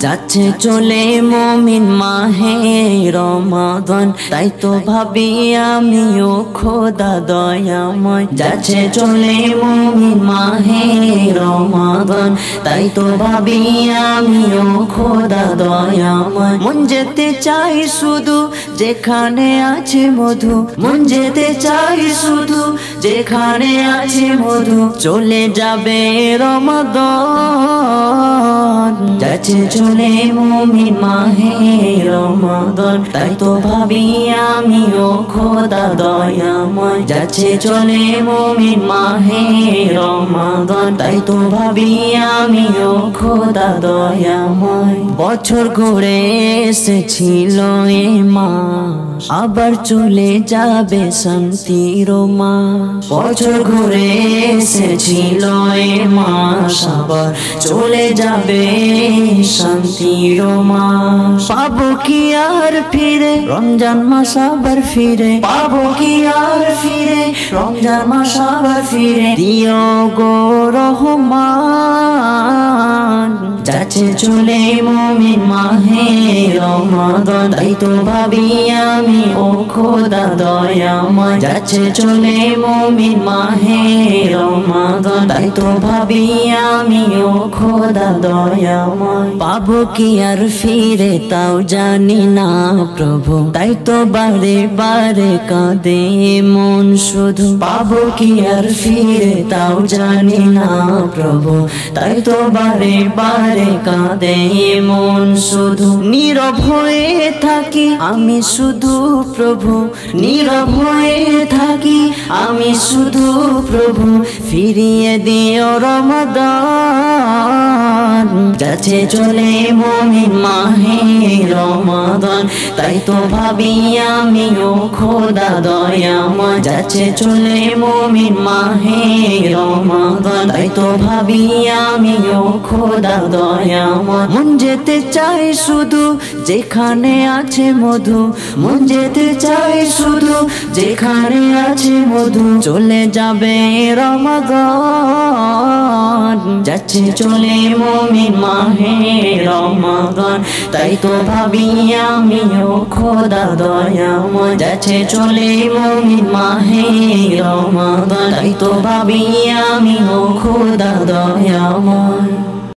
যাচ্ছে চলে মুমিন মাহে রমাদান, তাই তো ভাবি আমিও খোদা দয়াময়। যাচ্ছে চলে মুমিন মাহে রমাদান, তাই তো ভাবি আমিও খোদা দয়াময়। মন যেতে চাই শুধু যেখানে আছে মধু, মন যেতে চাই শুধু যেখানে আছে মধু। চলে যাবে রমাদান, যাচ্ছে চলে মুমিন মাহে রমাদান, তাই তো ভাবি আমিও খোদা দয়াময়। যাচ্ছে চলে মুমিন মাহে রমাদান, তাই তো ভাবি আমিও খোদা দয়াময়। বছর ঘুরে এসেছিল এ মাস, আবার চলে যাবে শান্তির মাস। বছর ঘুরে এসেছিল এ মাস, আবার চলে যাবে শান্তির মাস। পাবো কি আর ফিরে রমজান মাস আবার ফিরে, পাবো কি আর ফিরে রমজান মাস আবার ফিরে। দিও গো রহমান, যাচ্ছে চলে মুমিন মাহে রমাদান, তাই তো ভাবি আমি ও খোদা দয়াময়। যাচ্ছে চলে মুমিন মাহে রমাদান, তাই তো ভাবি আমি ও খোদা দয়াময়। পাবো কি আর ফিরে তাও জানি না প্রভু, তাই তো বারে বারে কাঁদে মন শুধু। পাবো কি আর ফিরে তাও জানি না প্রভু, তাই তো বারে বারে কাঁদে মন শুধু। নীরব হয়ে থাকি আমি শুধু প্রভু, নীরব হয়ে থাকি আমি শুধু প্রভু। ফিরিয়ে দিও রমাদান, যাচ্ছে চলে মুমিন মাহে রমাদান, তাই তো ভাবি আমিও খোদা দয়াময়। যাচ্ছে চলে মুমিন মাহে রমাদান, তাই তো ভাবি আমিও খোদা দয়াময়। মন যেতে চাই শুধু যেখানে আছে মধু, মন যেতে চাই শুধু যেখানে আছে মধু। চলে যাবে রমাদান, যাচ্ছে চলে মুমিন মাহে রমাদান, তাই তো ভাবি আমিও খোদা দয়াময়। যাচ্ছে চলে মুমিন মাহে রমাদান, তাই তো ভাবি আমিও খোদা দয়াময়।